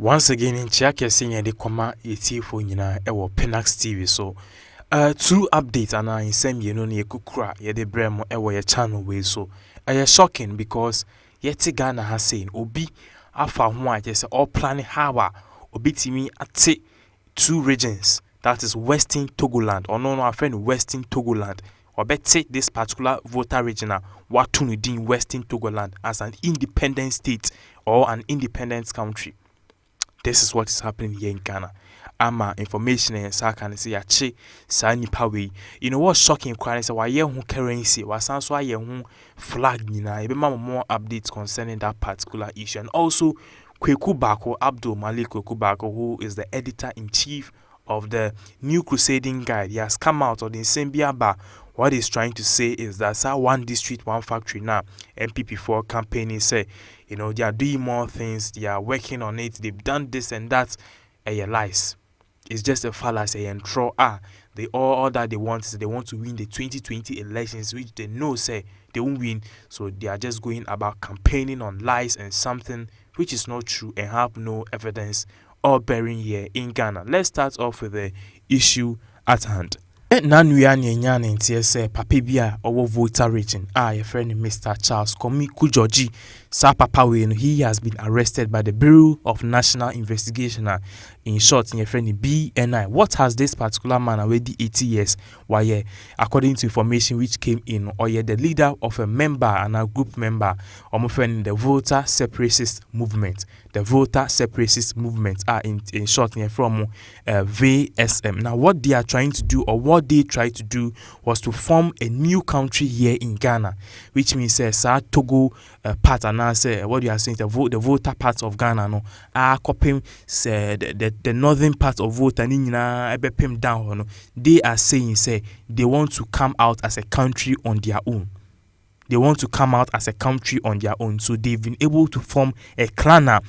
Once again, in Chiake sing the comma eti for nyina ewo Pinax TV. So two updates and in same you know ye kukura ye de bremo ewo ye channel way. So shocking because yeti Ghana has saying obi afa ho a say all planning how obi timi ate two regions, that is Western Togoland or no friend Western Togoland, or better this particular voter region Watunudin Western Togoland as an independent state or an independent country. This is what is happening here in Ghana. Ama information and sa can say ache sa nipa we. You know what's shocking crying say why hu currency was so why hu flag nyina. Ebe ma more updates concerning that particular issue. And also Kwaku Baako Kwaku Baako, who is the editor-in-chief of the New Crusading Guide. He has come out of the Nsembia Bar. What he's trying to say is that one district, one factory now, MPP4 campaigning say, you know, they are doing more things, they are working on it, they've done this and that, lies. It's just a fallacy and throw they all that they want is they want to win the 2020 elections, which they know say they won't win. So they are just going about campaigning on lies and something which is not true and have no evidence or bearing here in Ghana. Let's start off with the issue at hand. Nanua nyanya ntie se papa bia owo voter region your friend Mr. Charles Kwaku Baako sa papa we no, he has been arrested by the Bureau of National Investigation, in short your friend BNI. What has this particular man already 80 years why according to information which came in, or the leader of a member and a group member friend the voter separatist movement, in short from VSM. Now what they are trying to do, or what they tried to do, was to form a new country here in Ghana, which means Togo part, and say what you are saying, the voter part of Ghana no copying the northern part of voter down no. They are saying say they want to come out as a country on their own. They want to come out as a country on their own. So they've been able to form a clan from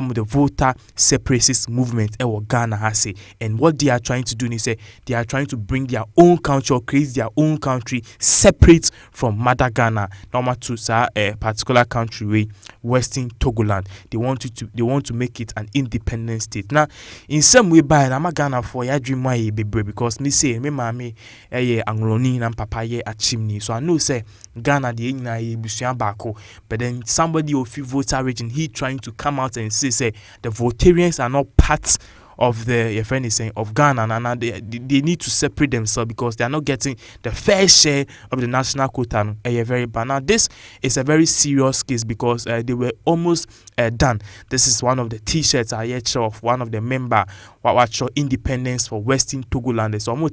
the voter separatist movement Ghana has say. And what they are trying to do is say they are trying to bring their own country, or create their own country separate from Mother Ghana, normal to a particular country way, Western Togoland. They want to make it an independent state. Now, in some way by Ghana for your dream why because me say me mama Angloni and papa a chimney. So I know say Ghana the busua baako, but then somebody of voter region, he trying to come out and say the Votarians are not part of the your friend is saying of Ghana, and they need to separate themselves because they are not getting the fair share of the national quota. Very bad. Now this is a very serious case because they were almost done. This is one of the t-shirts I yet show of one of the member what show independence for Western Togoland. So I'm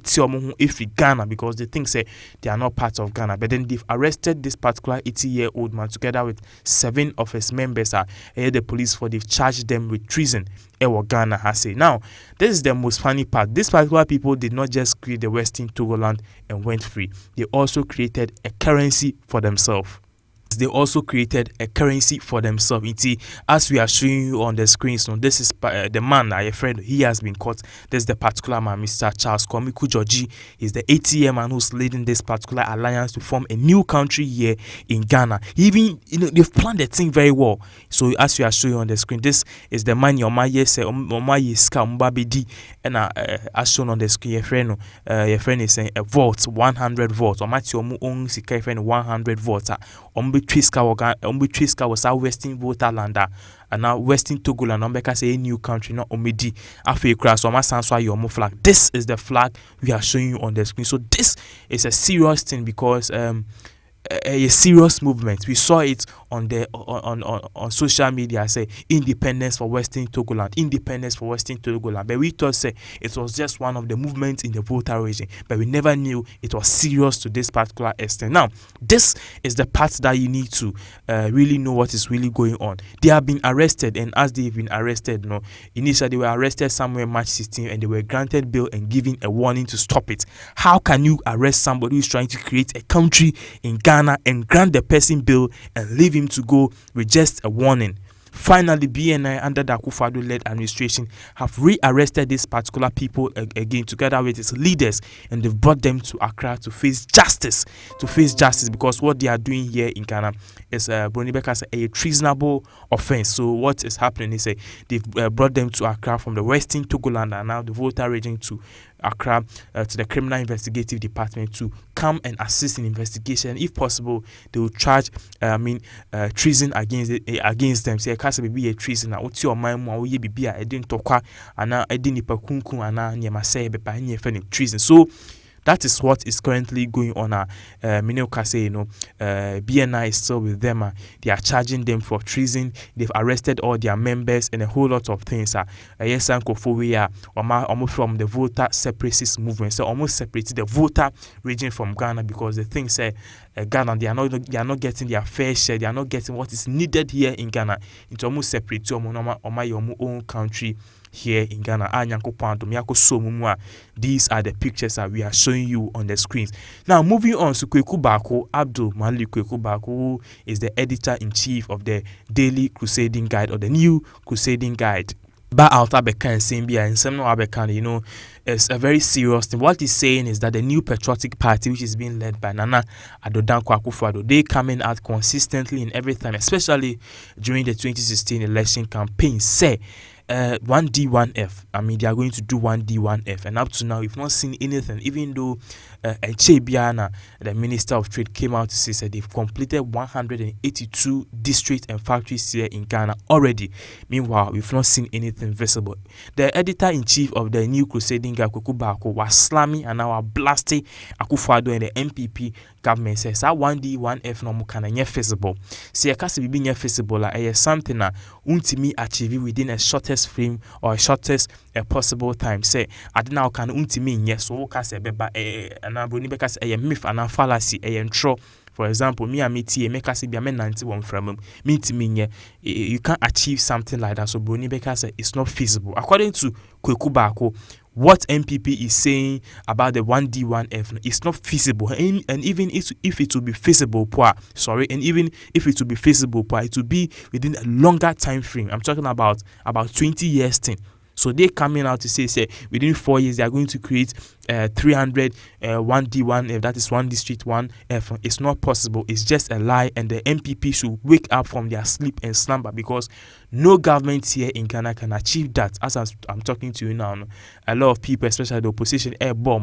if Ghana because they think say they are not part of Ghana, but then they've arrested this particular 80-year-old man together with 7 of his members. The police for they've charged them with treason. Ghana has say. Now, this is the most funny part. These particular people did not just create the Western Togoland and went free. They also created a currency for themselves. As we are showing you on the screen, so this is the man, a friend, he has been caught. This is the particular man, Mr. Charles Kwaku Baako. He's the 80-year man who's leading this particular alliance to form a new country here in Ghana. Even, they've planned the thing very well. So as we are showing you on the screen, this is the man your man yes and as shown on the screen, your friend is saying a vote 100 votes. Or match your own sika friend 100 votes. Triska was our Western voter lander, and now Western Togoland because a new country not omedi after crash or my your flag. This is the flag we are showing you on the screen. So this is a serious thing because a serious movement. We saw it on the on social media. Say independence for Western Togoland, but we thought say it was just one of the movements in the voter region, but we never knew it was serious to this particular extent. Now this is the part that you need to really know what is really going on. They have been arrested, and as they've been arrested, initially they were arrested somewhere March 16 and they were granted bail and given a warning to stop it. How can you arrest somebody who's trying to create a country in Ghana and grant the person bail and leave him to go with just a warning? Finally, BNI under the Akuffo Addo-led administration have rearrested these particular people again together with its leaders, and they've brought them to Accra to face justice. Because what they are doing here in Ghana is Brony Becker said a treasonable offense. So what is happening is they've brought them to Accra from the Western Togoland, and now the voter raging to Accra to the Criminal Investigative Department to come and assist in investigation. If possible, they will charge treason against them. Say case be a treason na oti o man mu a woye bibia edin tokwa ana edin nipa kunkun ana nyema say be pa nye treason. So that is what is currently going on. BNI is still with them. They are charging them for treason. They've arrested all their members and a whole lot of things. Yes, we are almost from the voter separatist movement. So almost separated the voter region from Ghana, because the thing say Ghana, they are not getting their fair share. They are not getting what is needed here in Ghana. It's almost separate to your own country here in Ghana. These are the pictures that we are showing you on the screens. Now, moving on to Kwaku Baako, Kwaku Baako, who is the editor-in-chief of the Daily Crusading Guide, or the New Crusading Guide. But out and saying, it's a very serious thing. What he's saying is that the New Patriotic Party, which is being led by Nana Addo Kwaku Addo, they coming out consistently in every time, especially during the 2016 election campaign, say 1D1F. They are going to do 1D1F, and up to now we've not seen anything, even though Chebiana, the Minister of Trade, came out to say that they've completed 182 districts and factories here in Ghana already. Meanwhile, we've not seen anything visible. The editor-in-chief of the New Crusading Guide, Kwaku Baako, was slamming and now blasting Akuffo Addo and the MPP government. Says that 1D1F no more feasible. See, a case be feasible like something that untimi achieve within a shortest frame or a shortest possible time. Say I don't know can untimi yes so case beba and Brony Becker say a myth and a fallacy a intro. For example, me and me make us be a 91 from me you can't achieve something like that. So Brony Becker say it's not feasible. According to Kwaku Baako, what MPP is saying about the 1D1F is not feasible, and even if it will be feasible, it will be within a longer time frame. I'm talking about 20 years thing. So they coming out to say within 4 years they are going to create 300 1D1F, that is one district 1F. It's not possible. It's just a lie, and the MPP should wake up from their sleep and slumber, because no government here in Ghana can achieve that. As I'm talking to you now, a lot of people, especially the opposition,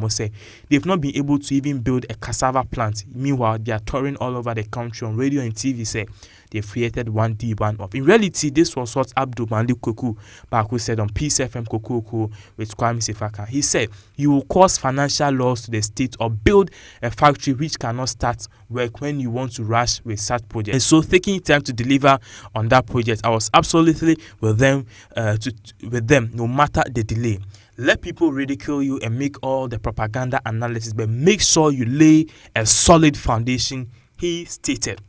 say they've not been able to even build a cassava plant. Meanwhile, they are touring all over the country on radio and TV. Say they've created 1D1F. In reality, this was what Kwaku Baako said on Peace FM Kokoko with Kwame Sefaka. He said, "You will cause financial loss to the state or build a factory which cannot start work when you want to rush with such project." And so, taking time to deliver on that project, I was absolutely with them, no matter the delay. Let people ridicule you and make all the propaganda analysis, but make sure you lay a solid foundation, he stated.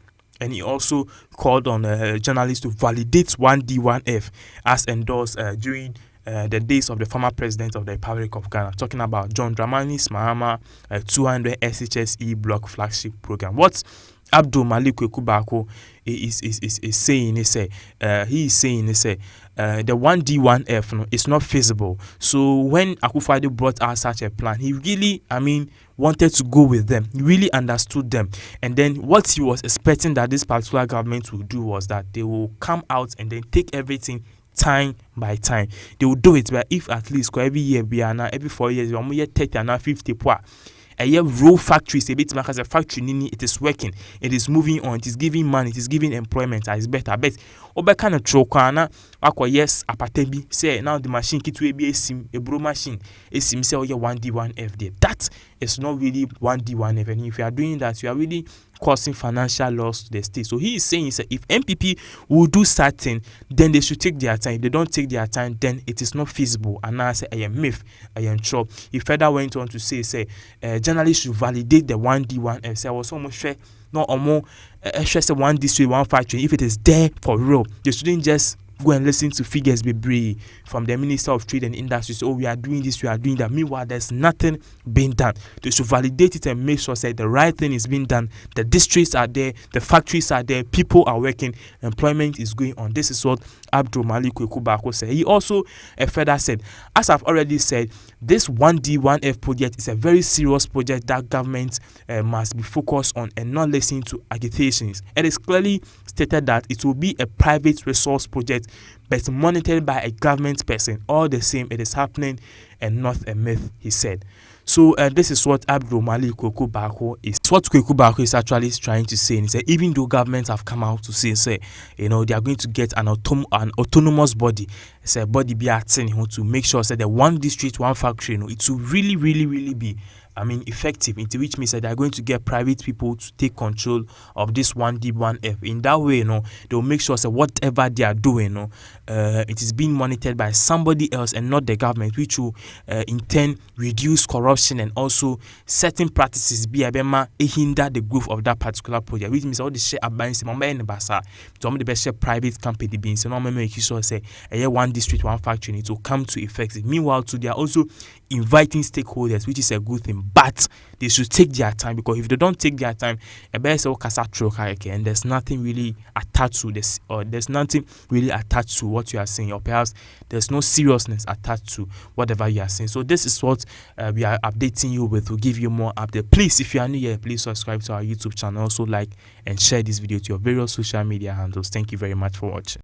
And he also called on journalists to validate 1D1F as endorsed during the days of the former president of the Republic of Ghana, talking about John Dramani's Mahama 200 SHSE block flagship program. What Kwaku Baako is saying is the 1D1F is not feasible. So when Akuffo Addo brought out such a plan, he really, wanted to go with them. He really understood them. And then what he was expecting that this particular government will do was that they will come out and then take everything time by time. They will do it, but if at least every year, every 4 years, we 30 and 50 poor. A year raw factories, a bit as a factory, it is working, it is moving on, it is giving money, it is giving employment. It's better. But kind of chokana, yes, apatebi say now the machine kit will be a bro machine, a sim say 1D1F there. That is not really 1D1F, and if you are doing that, you are really causing financial loss to the state. So he is saying if MPP will do certain, then they should take their time. If they don't take their time, then it is not feasible. And now I say I am myth, I am trouble. He further went on to say journalists should validate the 1D1F. Say I was almost no or more say one district, one factory. If it is there for real, they shouldn't just go and listen to figures be from the Minister of Trade and Industry. So, we are doing this, we are doing that. Meanwhile, there's nothing being done. They should validate it and make sure that the right thing is being done. The districts are there, the factories are there, people are working, employment is going on. This is what Abdul Malik Kwaku Baako said. He also further said, as I've already said, this 1D 1F project is a very serious project that government must be focused on and not listen to agitations. It is clearly stated that it will be a private resource project but monitored by a government person. All the same, it is happening and not a myth, he said. So this is what Abdul Malik Kwaku Baako is. What Kwaku Baako is actually trying to say. And he said, even though governments have come out to say, they are going to get an autonomous body. It's a body be acting to make sure that the one district, one factory, it will really be effective, into which means that they are going to get private people to take control of this 1D 1F. In that way, they will make sure that whatever they are doing, it is being monitored by somebody else and not the government, which will in turn reduce corruption and also certain practices be hinder the growth of that particular project. Which means all the share abans in the basa to the best private company being so normally make sure say one district, one factory to come to effect. Meanwhile, too, they are also inviting stakeholders, which is a good thing, but they should take their time, because if they don't take their time, and there's nothing really attached to this, or there's nothing really attached to what you are saying, or perhaps there's no seriousness attached to whatever you are saying. So this is what we are updating you with. We'll give you more update. Please, if you are new here, please subscribe to our YouTube channel. Also like and share this video to your various social media handles. Thank you very much for watching.